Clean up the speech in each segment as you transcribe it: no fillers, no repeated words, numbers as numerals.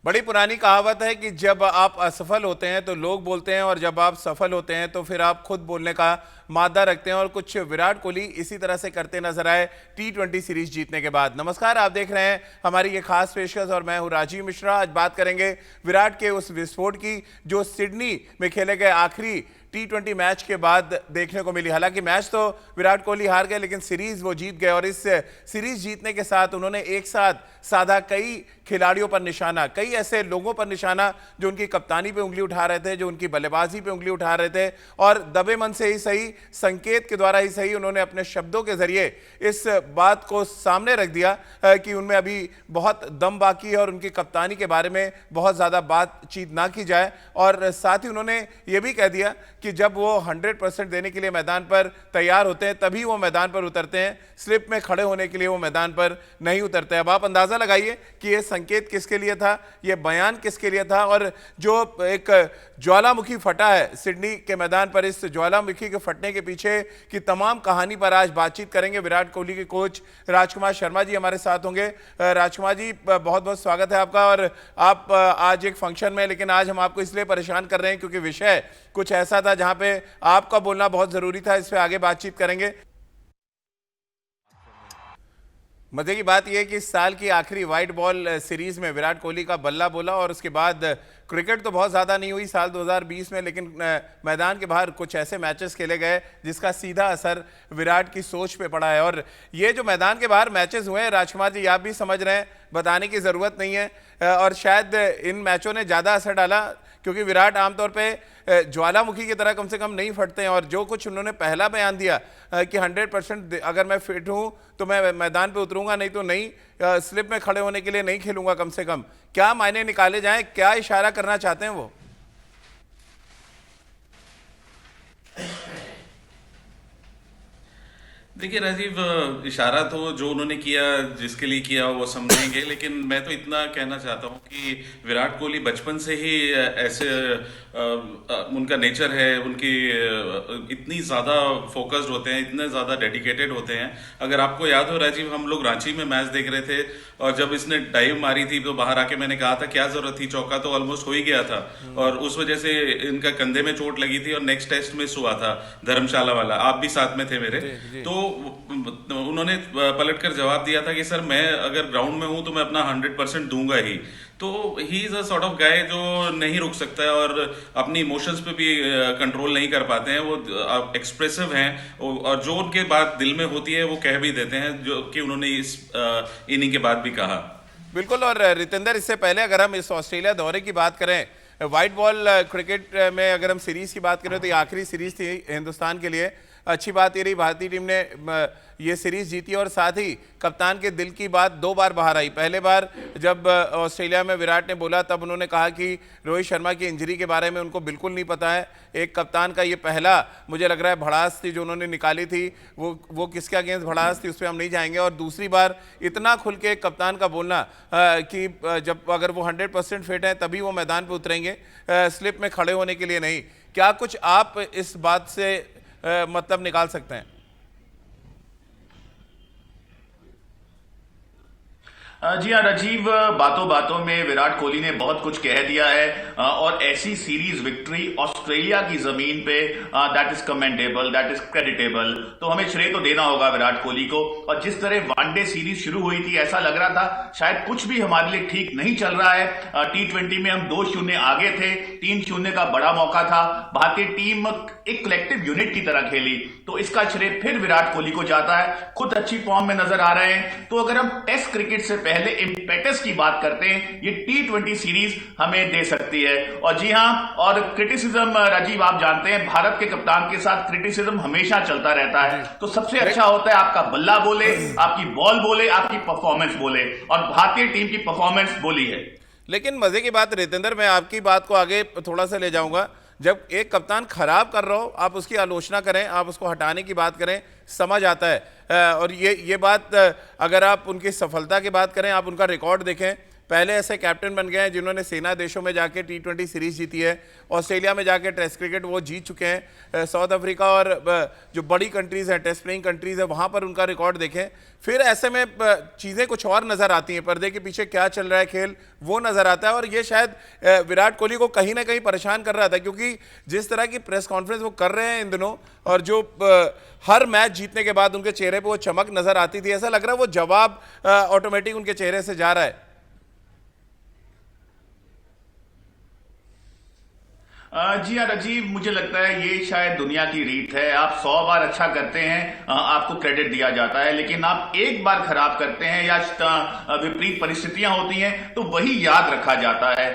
बड़ी पुरानी कहावत है कि जब आप असफल होते हैं तो लोग बोलते हैं और जब आप सफल होते हैं तो फिर आप खुद बोलने का मादा रखते हैं। और कुछ विराट कोहली इसी तरह से करते नजर आए T20 सीरीज जीतने के बाद। नमस्कार, आप देख रहे हैं हमारी ये खास पेशकश और मैं हूं राजीव मिश्रा। आज बात करेंगे विराट के उस विस्फोट की जो सिडनी में खेले गए आखिरी T20 मैच के बाद देखने को मिली। हालांकि मैच तो विराट कोहली हार गए लेकिन सीरीज वो जीत गए और इस सीरीज जीतने के साथ उन्होंने एक साथ साधा कई खिलाड़ियों पर निशाना, कई ऐसे लोगों पर निशाना जो उनकी कप्तानी पे उंगली उठा रहे थे, जो उनकी बल्लेबाजी पे उंगली उठा रहे थे। और दबे मन से ही सही, संकेत के द्वारा ही सही, उन्होंने अपने शब्दों के जरिए इस बात को सामने रख दिया कि उनमें अभी बहुत दम बाकी है और उनकी कप्तानी के बारे में बहुत ज़्यादा बातचीत ना की जाए। और साथ ही उन्होंने ये भी कह दिया कि जब वो 100% देने के लिए मैदान पर तैयार होते हैं तभी वो मैदान पर उतरते हैं, स्लिप में खड़े होने के लिए वो मैदान पर नहीं उतरते। अब आप अंदाजा लगाइए कि ये संकेत किसके लिए था, ये बयान किसके लिए था। और जो एक ज्वालामुखी फटा है सिडनी के मैदान पर, इस ज्वालामुखी के फटने के पीछे की तमाम कहानी पर आज बातचीत करेंगे। विराट कोहली के कोच राजकुमार शर्मा जी हमारे साथ होंगे। राजकुमार जी, बहुत बहुत स्वागत है आपका। और आप आज एक फंक्शन में, लेकिन आज हम आपको इसलिए परेशान कर रहे हैं क्योंकि विषय कुछ ऐसा था जहां पे आपका बोलना बहुत जरूरी था। इस पे आगे बातचीत करेंगे। मजे की बात यह है कि इस साल की आखिरी व्हाइट बॉल सीरीज में विराट कोहली का बल्ला बोला और उसके बाद क्रिकेट तो बहुत ज़्यादा नहीं हुई साल 2020 में, लेकिन मैदान के बाहर कुछ ऐसे मैचेस खेले गए जिसका सीधा असर विराट की सोच पे पड़ा है। और ये जो मैदान के बाहर मैचेस हुए हैं, राजकुमार जी आप भी समझ रहे हैं, बताने की ज़रूरत नहीं है। और शायद इन मैचों ने ज़्यादा असर डाला क्योंकि विराट आमतौर पे ज्वालामुखी की तरह कम से कम नहीं फटते हैं। और जो कुछ उन्होंने पहला बयान दिया कि 100% अगर मैं फिट हूं तो मैं मैदान पे उतरूंगा, नहीं तो नहीं, स्लिप में खड़े होने के लिए नहीं खेलूंगा कम से कम। क्या मायने निकाले जाएं, क्या इशारा करना चाहते हैं वो? देखिए राजीव, इशारा तो जो उन्होंने किया, जिसके लिए किया वो समझेंगे, लेकिन मैं तो इतना कहना चाहता हूँ कि विराट कोहली बचपन से ही ऐसे उनका नेचर है, उनकी इतनी ज़्यादा फोकस्ड होते हैं, इतने ज़्यादा डेडिकेटेड होते हैं। अगर आपको याद हो राजीव, हम लोग रांची में मैच देख रहे थे और जब इसने डाइव मारी थी तो बाहर आके मैंने कहा था क्या ज़रूरत थी, चौका तो ऑलमोस्ट हो ही गया था। और उस वजह से इनका कंधे में चोट लगी थी और नेक्स्ट टेस्ट मिस हुआ था, धर्मशाला वाला। आप भी साथ में थे मेरे। तो उन्होंने पलट कर जवाब दिया था कि सर मैं अगर ग्राउंड में हूं तो मैं अपना 100% दूंगा ही। तो he is a sort of guy जो नहीं रुक सकता है और अपनी इमोशंस पे भी कंट्रोल नहीं कर पाते हैं। वो एक्सप्रेसिव हैं और जो उनके बात दिल में होती है वो कह भी देते हैं, जो कि उन्होंने इस इनिंग के बाद भी कहा। बिल्कुल। और रितेंद्र, इससे पहले अगर हम इस ऑस्ट्रेलिया दौरे की बात करें, व्हाइट बॉल क्रिकेट में अगर हम सीरीज की बात करें तो ये आखिरी सीरीज थी हिंदुस्तान के लिए। अच्छी बात ये रही भारतीय टीम ने ये सीरीज जीती और साथ ही कप्तान के दिल की बात दो बार बाहर आई। पहले बार जब ऑस्ट्रेलिया में विराट ने बोला तब उन्होंने कहा कि रोहित शर्मा की इंजरी के बारे में उनको बिल्कुल नहीं पता है। एक कप्तान का ये पहला, मुझे लग रहा है, भड़ास थी जो उन्होंने निकाली थी। वो किसके अगेंस्ट भड़ास थी उस पर हम नहीं जाएंगे। और दूसरी बार इतना खुल के कप्तान का बोलना कि जब अगर वो 100% फिट है तभी वो मैदान पर उतरेंगे, स्लिप में खड़े होने के लिए नहीं। क्या कुछ आप इस बात से मतलब निकाल सकते हैं? जी हाँ राजीव, बातों बातों में विराट कोहली ने बहुत कुछ कह दिया है और ऐसी सीरीज विक्ट्री ऑस्ट्रेलिया की जमीन पे, that is commendable, that is creditable. तो हमें श्रेय तो देना होगा विराट कोहली को। और जिस तरह वनडे सीरीज शुरू हुई थी ऐसा लग रहा था शायद कुछ भी हमारे लिए ठीक नहीं चल रहा है। T20 में हम 2-0 आगे थे, 3-0 का बड़ा मौका था, भारतीय टीम एक कलेक्टिव यूनिट की तरह खेली, तो इसका श्रेय फिर विराट कोहली को जाता है। खुद अच्छी फॉर्म में नजर आ रहे हैं। तो अगर हम टेस्ट क्रिकेट से पहले इम्पेटस की बात करते हैं, ये T20 सीरीज हमें दे सकती है। और जी हां, और क्रिटिसिज्म राजीव आप जानते हैं भारत के कप्तान के साथ क्रिटिसिज्म हमेशा चलता रहता है। तो सबसे अच्छा होता है आपका बल्ला बोले, आपकी बॉल बोले, आपकी परफॉर्मेंस बोले, और भारतीय टीम की परफॉर्मेंस बोली है। लेकिन मजे की बात रितेंद्र, मैं आपकी बात को आगे थोड़ा सा ले जाऊंगा। जब एक कप्तान खराब कर रहा हो आप उसकी आलोचना करें, आप उसको हटाने की बात करें, समझ आता है। और ये बात अगर आप उनकी सफलता की बात करें, आप उनका रिकॉर्ड देखें, पहले ऐसे कैप्टन बन गए हैं जिन्होंने सेना देशों में जाके T20 सीरीज जीती है, ऑस्ट्रेलिया में जाके टेस्ट क्रिकेट वो जीत चुके हैं, साउथ अफ्रीका और जो बड़ी कंट्रीज़ हैं, टेस्ट प्लेइंग कंट्रीज़ है, वहाँ पर उनका रिकॉर्ड देखें। फिर ऐसे में चीज़ें कुछ और नज़र आती हैं, पर्दे के पीछे क्या चल रहा है खेल वो नज़र आता है। और ये शायद विराट कोहली को कहीं ना कहीं परेशान कर रहा था, क्योंकि जिस तरह की प्रेस कॉन्फ्रेंस वो कर रहे हैं इन दिनों, और जो हर मैच जीतने के बाद उनके चेहरे पे वो चमक नज़र आती थी, ऐसा लग रहा है वो जवाब ऑटोमेटिक उनके चेहरे से जा रहा है। जी हाँ राजीव, मुझे लगता है ये शायद दुनिया की रीत है। आप 100 बार अच्छा करते हैं, आपको क्रेडिट दिया जाता है, लेकिन आप एक बार खराब करते हैं या विपरीत परिस्थितियां होती हैं तो वही याद रखा जाता है।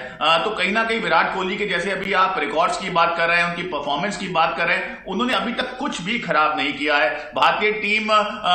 तो कहीं ना कहीं विराट कोहली के, जैसे अभी आप रिकॉर्ड्स की बात कर रहे हैं, उनकी परफॉर्मेंस की बात कर रहे हैं, उन्होंने अभी तक कुछ भी खराब नहीं किया है। भारतीय टीम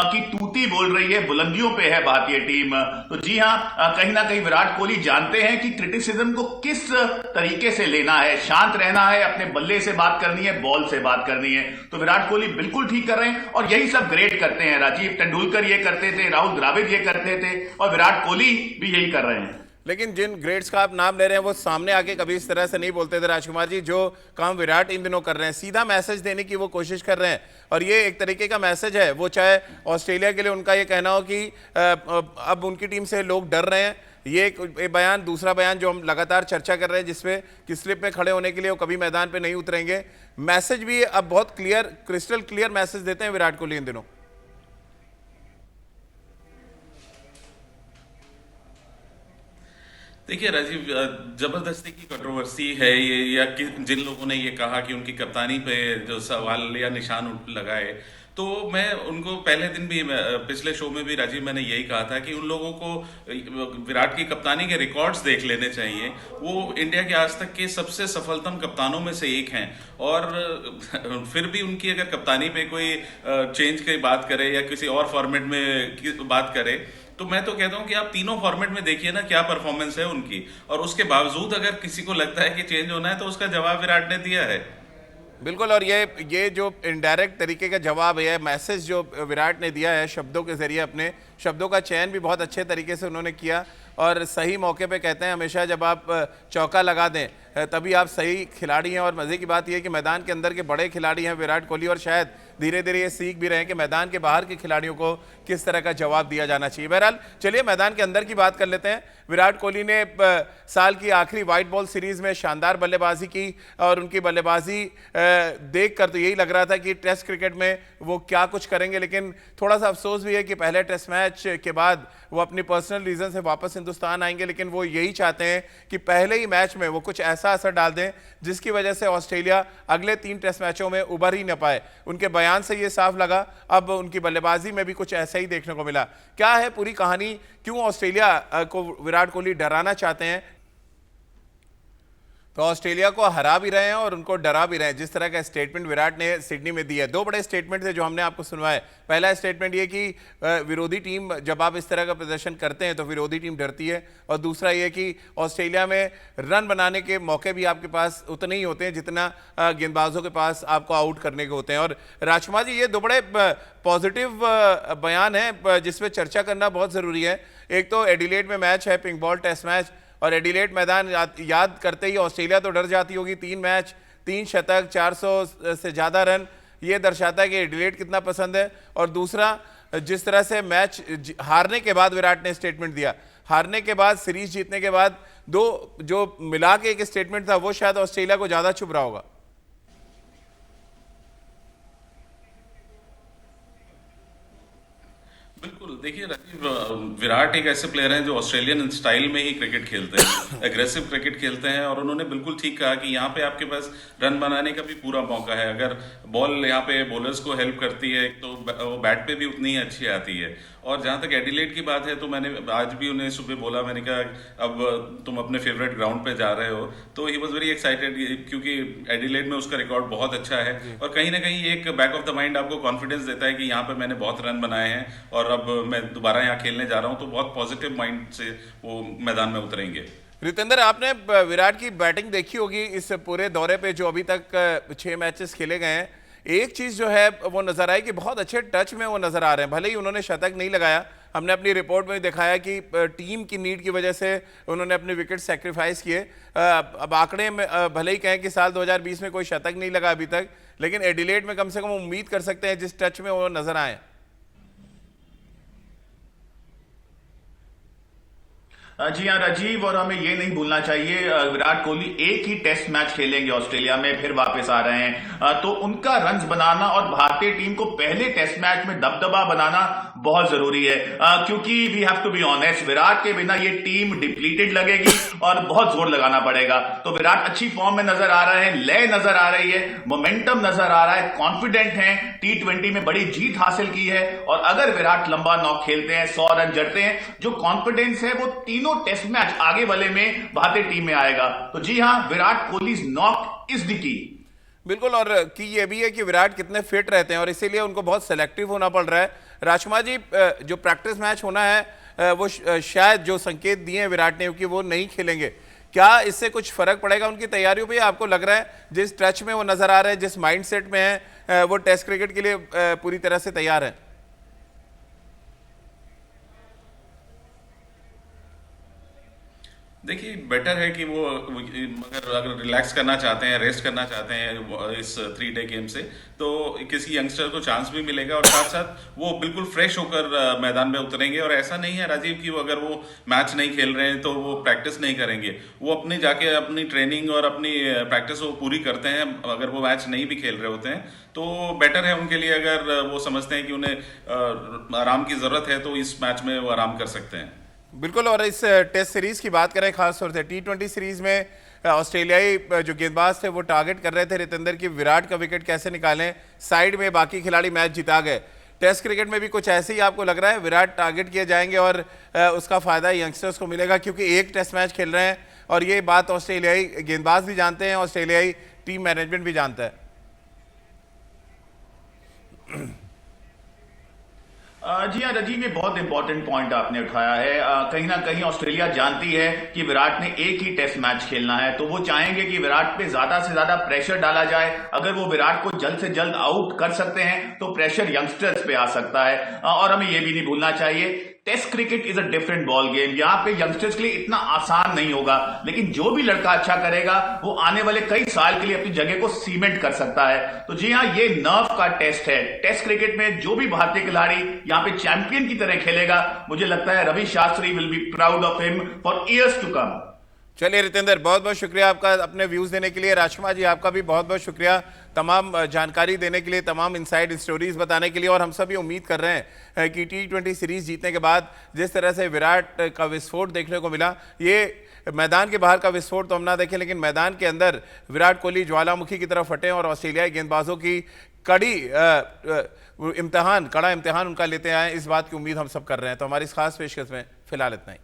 की तूती बोल रही है, बुलंदियों पे है भारतीय टीम। तो जी हाँ, कहीं ना कहीं विराट कोहली जानते हैं कि क्रिटिसिज्म को किस तरीके से लेना है, शांत रहना है, अपने बल्ले से बात करनी है, बॉल से बात करनी है। तो विराट कोहली बिल्कुल ठीक कर रहे हैं और यही सब ग्रेट करते हैं। राजीव तेंदुलकर ये करते थे, राहुल द्रविड़ ये करते थे और विराट कोहली भी यही कर रहे हैं। लेकिन जिन ग्रेड्स का आप नाम ले रहे हैं वो सामने आके कभी इस तरह से नहीं बोलते थे राजकुमार जी, जो काम विराट इन दिनों कर रहे हैं। सीधा मैसेज देने की वो कोशिश कर रहे हैं और ये एक तरीके का मैसेज है। वो चाहे ऑस्ट्रेलिया के लिए उनका ये कहना हो कि अब उनकी टीम से लोग डर रहे हैं, ये एक बयान, दूसरा बयान जो हम लगातार चर्चा कर रहे हैं जिसपे कि स्लिप में खड़े होने के लिए वो कभी मैदान पे नहीं उतरेंगे, मैसेज भी अब बहुत क्लियर, क्रिस्टल क्लियर मैसेज देते हैं विराट कोहली इन दिनों। देखिए राजीव, जबरदस्ती की कंट्रोवर्सी है ये, या जिन लोगों ने ये कहा कि उनकी कप्तानी पे जो सवाल या निशान लगाए, तो मैं उनको पहले दिन भी, पिछले शो में भी राजीव मैंने यही कहा था कि उन लोगों को विराट की कप्तानी के रिकॉर्ड्स देख लेने चाहिए। वो इंडिया के आज तक के सबसे सफलतम कप्तानों में से एक हैं और फिर भी उनकी अगर कप्तानी पे कोई चेंज की बात करे या किसी और फॉर्मेट में बात करे, तो मैं तो कहता हूं कि आप तीनों फॉर्मेट में देखिए ना क्या परफॉर्मेंस है उनकी, और उसके बावजूद अगर किसी को लगता है कि चेंज होना है तो उसका जवाब विराट ने दिया है। बिल्कुल, और ये जो इनडायरेक्ट तरीके का जवाब है, मैसेज जो विराट ने दिया है शब्दों के जरिए, अपने शब्दों का चयन भी बहुत अच्छे तरीके से उन्होंने किया और सही मौके पे कहते हैं हमेशा, जब आप चौका लगा दें तभी आप सही खिलाड़ी हैं। और मज़े की बात यह है कि मैदान के अंदर के बड़े खिलाड़ी हैं विराट कोहली, और शायद धीरे धीरे ये सीख भी रहे हैं कि मैदान के बाहर के खिलाड़ियों को किस तरह का जवाब दिया जाना चाहिए। बहरहाल चलिए मैदान के अंदर की बात कर लेते हैं। विराट कोहली ने साल की आखिरी वाइट बॉल सीरीज में शानदार बल्लेबाजी की और उनकी बल्लेबाजी देखकर तो यही लग रहा था कि टेस्ट क्रिकेट में वो क्या कुछ करेंगे, लेकिन थोड़ा सा अफसोस भी है कि पहले टेस्ट मैच के बाद वो अपनी पर्सनल रीजन से वापस हिंदुस्तान आएंगे, लेकिन वो यही चाहते हैं कि पहले ही मैच में वो कुछ ऐसा असर डाल दें जिसकी वजह से ऑस्ट्रेलिया अगले 3 टेस्ट मैचों में उभर ही न पाए। उनके बयान से ये साफ लगा, अब उनकी बल्लेबाजी में भी कुछ ऐसा ही देखने को मिला। क्या है पूरी कहानी, क्यों ऑस्ट्रेलिया को विराट कोहली डराना चाहते हैं? तो ऑस्ट्रेलिया को हरा भी रहे हैं और उनको डरा भी रहे हैं। जिस तरह का स्टेटमेंट विराट ने सिडनी में दिया है, 2 बड़े स्टेटमेंट थे जो हमने आपको सुनवाए। पहला स्टेटमेंट ये कि विरोधी टीम, जब आप इस तरह का प्रदर्शन करते हैं तो विरोधी टीम डरती है, और दूसरा ये कि ऑस्ट्रेलिया में रन बनाने के मौके भी आपके पास उतने ही होते हैं जितना गेंदबाजों के पास आपको आउट करने के होते हैं। और राजकुमार जी, ये 2 बड़े पॉजिटिव बयान हैं जिसपे चर्चा करना बहुत ज़रूरी है। एक तो एडिलेड में मैच है, पिंक बॉल टेस्ट मैच, और एडिलेड मैदान याद करते ही ऑस्ट्रेलिया तो डर जाती होगी। 3 मैच, 3 शतक, 400 से ज़्यादा रन, ये दर्शाता है कि एडिलेड कितना पसंद है। और दूसरा, जिस तरह से मैच हारने के बाद विराट ने स्टेटमेंट दिया, हारने के बाद, सीरीज जीतने के बाद 2 जो मिला के एक स्टेटमेंट था, वो शायद ऑस्ट्रेलिया को ज़्यादा चुभ रहा होगा। बिल्कुल, देखिए राजीव, विराट एक ऐसे प्लेयर हैं जो ऑस्ट्रेलियन स्टाइल में ही क्रिकेट खेलते हैं, एग्रेसिव क्रिकेट खेलते हैं, और उन्होंने बिल्कुल ठीक कहा कि यहाँ पे आपके पास रन बनाने का भी पूरा मौका है। अगर बॉल यहाँ पे बॉलर्स को हेल्प करती है तो वो बैट पे भी उतनी ही अच्छी आती है। और जहाँ तक एडिलेड की बात है, तो मैंने आज भी उन्हें सुबह बोला, मैंने कहा अब तुम अपने फेवरेट ग्राउंड पे जा रहे हो, तो ही वॉज वेरी एक्साइटेड, क्योंकि एडिलेड में उसका रिकॉर्ड बहुत अच्छा है और कहीं ना कहीं एक बैक ऑफ द माइंड आपको कॉन्फिडेंस देता है कि यहाँ पे मैंने बहुत रन बनाए हैं और अब मैं दोबारा यहाँ खेलने जा रहा हूँ, तो बहुत पॉजिटिव माइंड से वो मैदान में उतरेंगे। रितेंद्र, आपने विराट की बैटिंग देखी होगी इस पूरे दौरे पे जो अभी तक 6 मैचेस खेले गए हैं। एक चीज जो है वो नजर आई कि बहुत अच्छे टच में वो नजर आ रहे हैं। भले ही उन्होंने शतक नहीं लगाया, हमने अपनी रिपोर्ट में दिखाया कि टीम की नीड की वजह से उन्होंने अपने विकेट सेक्रीफाइस किए। अब आंकड़े में भले ही कहें कि साल 2020 में कोई शतक नहीं लगा अभी तक, लेकिन एडिलेड में कम से कम उम्मीद कर सकते हैं जिस टच में वो नजर आए। जी हाँ राजीव, और हमें ये नहीं भूलना चाहिए विराट कोहली एक ही टेस्ट मैच खेलेंगे ऑस्ट्रेलिया में, फिर वापस आ रहे हैं, तो उनका रन्स बनाना और भारतीय टीम को पहले टेस्ट मैच में दबदबा बनाना बहुत जरूरी है, क्योंकि we have to be honest, Virat के बिना ये टीम डिप्लीटेड लगेगी और बहुत जोर लगाना पड़ेगा। तो विराट अच्छी फॉर्म में नजर आ रहे हैं, लय नजर आ रही है, मोमेंटम नजर आ रहा है, कॉन्फिडेंट हैं, T20 में बड़ी जीत हासिल की है, और अगर विराट लंबा नॉक खेलते हैं, 100 रन जड़ते हैं, जो कॉन्फिडेंस है वो तीनों टेस्ट मैच आगे वाले में भारतीय टीम में आएगा। तो जी हां, Virat Kohli knock is the key. बिल्कुल, और की ये भी है कि विराट कितने फिट रहते हैं और इसीलिए उनको बहुत सेलेक्टिव होना पड़ रहा है। राजकुमार जी, जो प्रैक्टिस मैच होना है वो शायद जो संकेत दिए हैं विराट ने कि वो नहीं खेलेंगे, क्या इससे कुछ फर्क पड़ेगा उनकी तैयारियों पे? आपको लग रहा है जिस टच में वो नजर आ रहे हैं, जिस माइंडसेट में है, वो टेस्ट क्रिकेट के लिए पूरी तरह से तैयार है? देखिए, बेटर है कि वो अगर रिलैक्स करना चाहते हैं, रेस्ट करना चाहते हैं इस 3 डे गेम से, तो किसी यंगस्टर को चांस भी मिलेगा और साथ साथ वो बिल्कुल फ्रेश होकर मैदान में उतरेंगे। और ऐसा नहीं है राजीव कि अगर वो मैच नहीं खेल रहे हैं तो वो प्रैक्टिस नहीं करेंगे, वो अपनी जाके अपनी ट्रेनिंग और अपनी प्रैक्टिस वो पूरी करते हैं अगर वो मैच नहीं भी खेल रहे होते हैं। तो बेटर है उनके लिए, अगर वो समझते हैं कि उन्हें आराम की ज़रूरत है तो इस मैच में वो आराम कर सकते हैं। बिल्कुल, और इस टेस्ट सीरीज की बात करें, खासतौर से T20 सीरीज में ऑस्ट्रेलियाई जो गेंदबाज थे वो टारगेट कर रहे थे रितेंद्र की विराट का विकेट कैसे निकालें, साइड में बाकी खिलाड़ी मैच जिता गए। टेस्ट क्रिकेट में भी कुछ ऐसे ही आपको लग रहा है, विराट टारगेट किए जाएंगे और उसका फायदा यंगस्टर्स को मिलेगा क्योंकि एक टेस्ट मैच खेल रहे हैं, और ये बात ऑस्ट्रेलियाई गेंदबाज भी जानते हैं, ऑस्ट्रेलियाई टीम मैनेजमेंट भी जानता है। जी हाँ राजीव, ये बहुत इंपॉर्टेंट पॉइंट आपने उठाया है। कहीं ना कहीं ऑस्ट्रेलिया जानती है कि विराट ने एक ही टेस्ट मैच खेलना है, तो वो चाहेंगे कि विराट पे ज्यादा से ज्यादा प्रेशर डाला जाए। अगर वो विराट को जल्द से जल्द आउट कर सकते हैं तो प्रेशर यंगस्टर्स पे आ सकता है। और हमें ये भी नहीं भूलना चाहिए, test cricket is a different ball game. यहाँ पे यंगस्टर्स के लिए इतना आसान नहीं होगा, लेकिन जो भी लड़का अच्छा करेगा वो आने वाले कई साल के लिए अपनी जगह को सीमेंट कर सकता है। तो जी हाँ, ये नर्व का टेस्ट है। टेस्ट क्रिकेट में जो भी भारतीय खिलाड़ी यहाँ पे चैंपियन की तरह खेलेगा, मुझे लगता है Ravi Shastri will be proud of him for years to come. चलिए रितेंद्र, बहुत बहुत शुक्रिया आपका अपने व्यूज़ देने के लिए। राजकुमार जी, आपका भी बहुत बहुत शुक्रिया तमाम जानकारी देने के लिए, तमाम इनसाइड स्टोरीज बताने के लिए। और हम सभी उम्मीद कर रहे हैं कि T20 सीरीज जीतने के बाद जिस तरह से विराट का विस्फोट देखने को मिला, ये मैदान के बाहर का विस्फोट तो हम ना देखें, लेकिन मैदान के अंदर विराट कोहली ज्वालामुखी की तरह फटे और ऑस्ट्रेलियाई गेंदबाजों की कड़ा इम्तिहान उनका लेते आए, इस बात की उम्मीद हम सब कर रहे हैं। तो हमारी इस खास पेशकश में फिलहाल इतना ही।